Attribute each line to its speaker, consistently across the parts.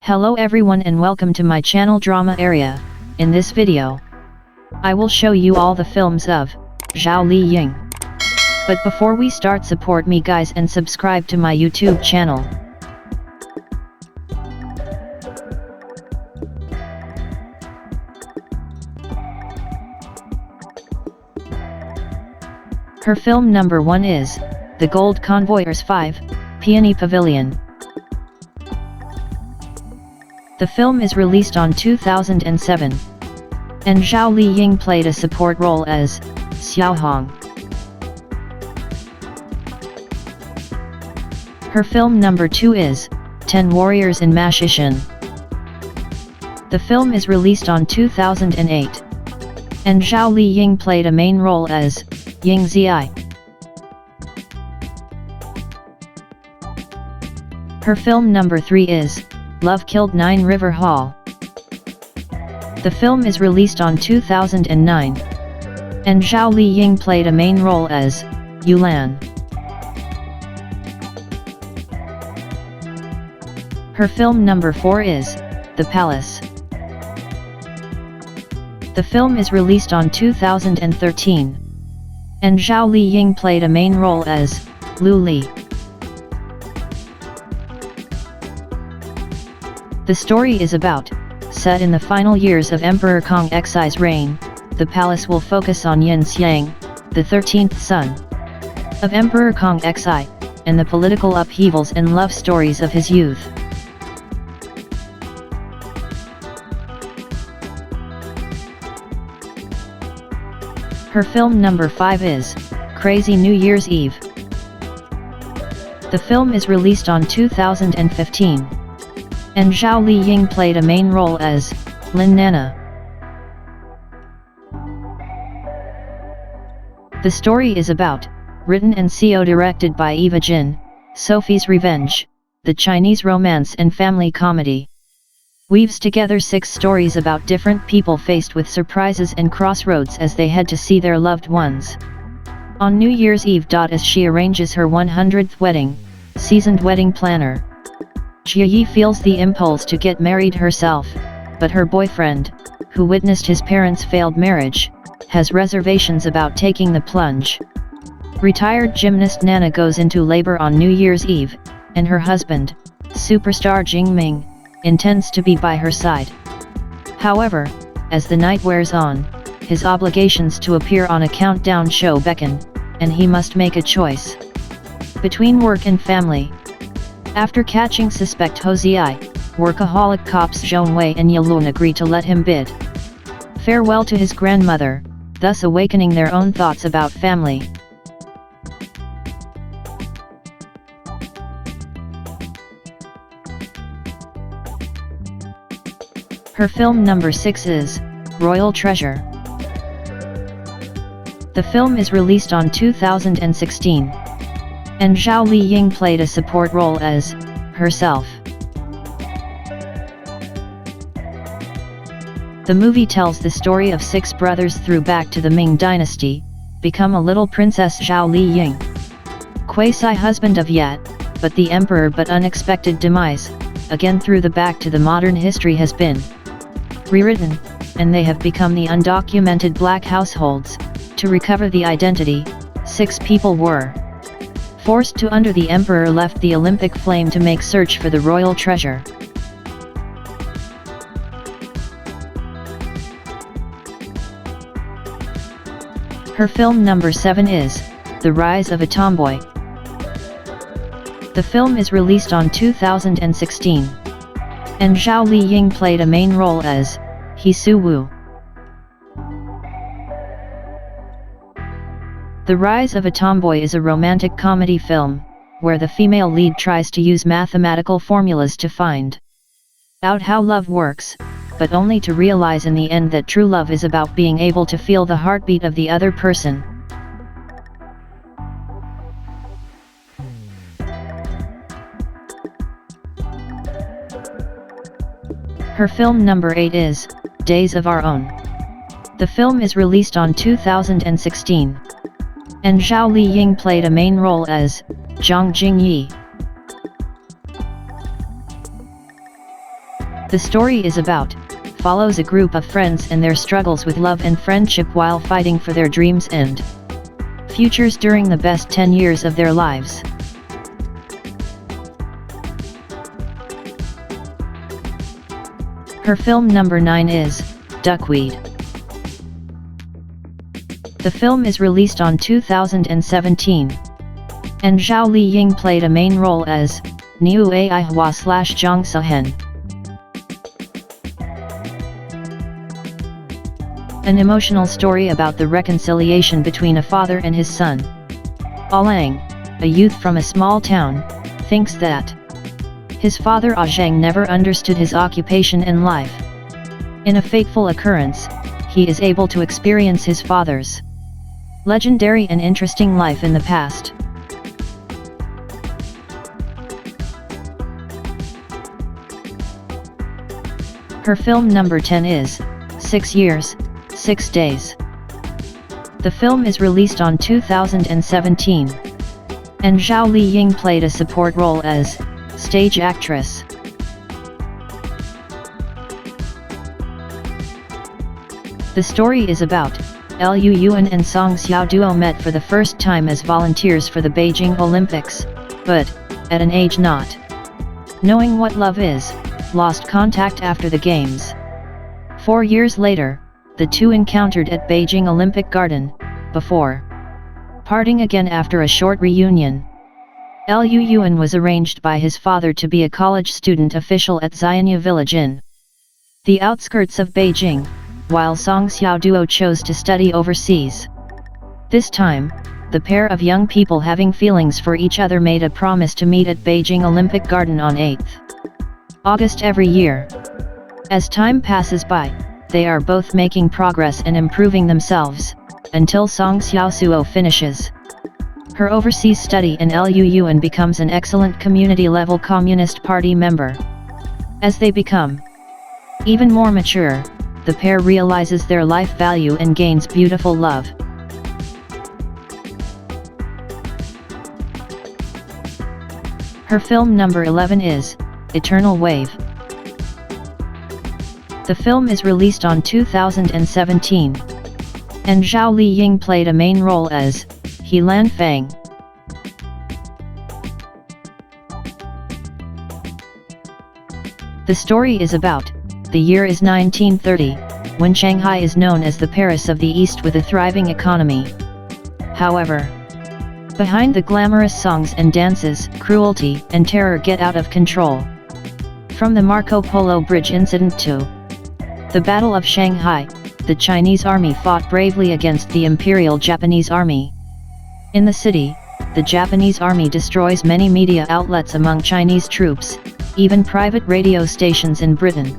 Speaker 1: Hello everyone and welcome to my channel Drama Area. In this video, I will show you all the films of Zhao Li Ying. But before we start, support me guys and subscribe to my YouTube channel. Her film number 1 is The Gold Convoyers 5, Peony Pavilion. The film is released on 2007, and Zhao Li Ying played a support role as Xiao Hong. Her film number 2 is 10 Warriors in Mashishan. The film is released on 2008, and Zhao Li Ying played a main role as Ying Ziai. Her film number 3 is Love Killed Nine River Hall. The film is released on 2009, and Zhao Li Ying played a main role as Yulan. Her film number 4 is The Palace. The film is released on 2013, and Zhao Li Ying played a main role as Lu Li. The story is set in the final years of Emperor Kong Xi's reign. The palace will focus on Yin Xiang, the 13th son of Emperor Kong Xi, and the political upheavals and love stories of his youth. Her film number 5 is Crazy New Year's Eve. The film is released on 2015. And Zhao Li Ying played a main role as Lin Nana. The story is written and co-directed by Eva Jin, Sophie's Revenge, the Chinese romance and family comedy. Weaves together 6 stories about different people faced with surprises and crossroads as they head to see their loved ones on New Year's Eve. As she arranges her 100th wedding, seasoned wedding planner Jia Yi feels the impulse to get married herself, but her boyfriend, who witnessed his parents' failed marriage, has reservations about taking the plunge. Retired gymnast Nana goes into labor on New Year's Eve, and her husband, superstar Jing Ming, intends to be by her side. However, as the night wears on, his obligations to appear on a countdown show beckon, and he must make a choice between work and family. After catching suspect Ho Ziai, workaholic cops Zhong Wei and Yalun agree to let him bid farewell to his grandmother, thus awakening their own thoughts about family. Her film number 6 is Royal Treasure. The film is released on 2016. And Zhao Li Ying played a support role as herself. The movie tells the story of 6 brothers through back to the Ming Dynasty, become a little Princess Zhao Li Ying, quasi-husband of Yat, but the emperor, but unexpected demise, again through the back to the modern history has been rewritten, and they have become the undocumented black households. To recover the identity, 6 people were forced to under the emperor left the Olympic flame to make search for the royal treasure. Her film number 7 is The Rise of a Tomboy. The film is released on 2016, and Zhao Li Ying played a main role as He Su Wu. The Rise of a Tomboy is a romantic comedy film, where the female lead tries to use mathematical formulas to find out how love works, but only to realize in the end that true love is about being able to feel the heartbeat of the other person. Her film number 8 is Days of Our Own. The film is released on 2016. And Zhao Li Ying played a main role as Zhang Jingyi. The story is about, follows a group of friends and their struggles with love and friendship while fighting for their dreams and futures during the best 10 years of their lives. Her film number 9 is Duckweed. The film is released on 2017. And Zhao Li Ying played a main role as Niu Ai Hua / Zhang Sehen. An emotional story about the reconciliation between a father and his son. Alang, a youth from a small town, thinks that his father Zhang never understood his occupation in life. In a fateful occurrence, he is able to experience his father's legendary and interesting life in the past. Her film number 10 is 6 Years, 6 Days. The film is released on 2017. And Zhao Li Ying played a support role as stage actress. The story is about Liu Yuan and Song Xiao duo met for the first time as volunteers for the Beijing Olympics, but, at an age not knowing what love is, lost contact after the games. 4 years later, the two encountered at Beijing Olympic Garden, before parting again after a short reunion. Liu Yuan was arranged by his father to be a college student official at Xianya village in the outskirts of Beijing, while Song Xiao duo chose to study overseas. This time, the pair of young people having feelings for each other made a promise to meet at Beijing Olympic Garden on 8th August every year. As time passes by, they are both making progress and improving themselves, until Song Xiaosuo finishes her overseas study and Liu Yuan becomes an excellent community-level Communist Party member. As they become even more mature, the pair realizes their life value and gains beautiful love. Her film number 11 is Eternal Wave. The film is released on 2017. And Zhao Li Ying played a main role as He Lan Feng. The story is about, the year is 1930, when Shanghai is known as the Paris of the East with a thriving economy. However, behind the glamorous songs and dances, cruelty and terror get out of control. From the Marco Polo Bridge incident to the Battle of Shanghai, the Chinese army fought bravely against the Imperial Japanese Army. In the city, the Japanese army destroys many media outlets among Chinese troops, even private radio stations in Britain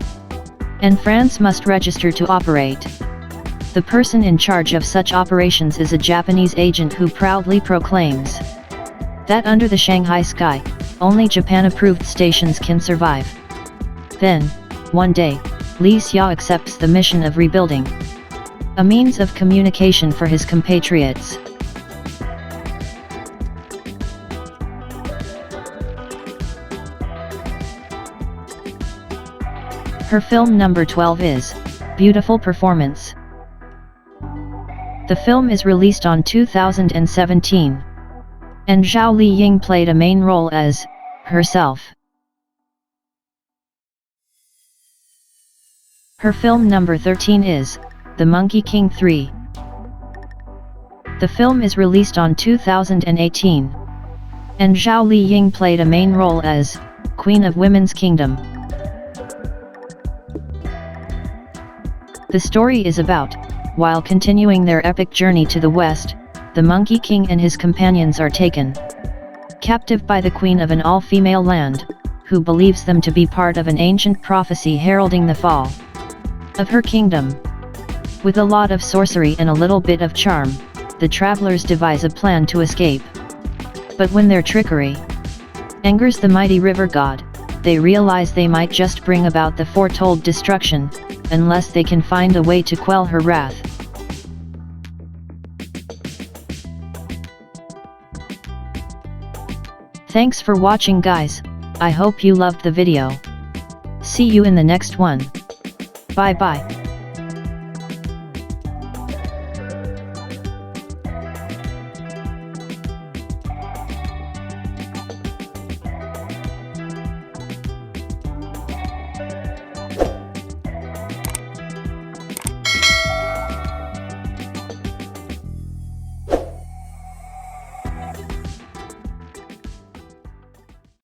Speaker 1: and France must register to operate. The person in charge of such operations is a Japanese agent who proudly proclaims that under the Shanghai sky, only Japan-approved stations can survive. Then, one day, Li Xiao accepts the mission of rebuilding a means of communication for his compatriots. Her film number 12 is Beautiful Performance. The film is released on 2017. And Zhao Li Ying played a main role as herself. Her film number 13 is The Monkey King 3. The film is released on 2018. And Zhao Li Ying played a main role as Queen of Women's Kingdom. The story is about, while continuing their epic journey to the west, the Monkey King and his companions are taken captive by the queen of an all-female land, who believes them to be part of an ancient prophecy heralding the fall of her kingdom. With a lot of sorcery and a little bit of charm, the travelers devise a plan to escape. But when their trickery angers the mighty river god, they realize they might just bring about the foretold destruction, unless they can find a way to quell her wrath. Thanks for watching guys, I hope you loved the video. See you in the next one. Bye bye.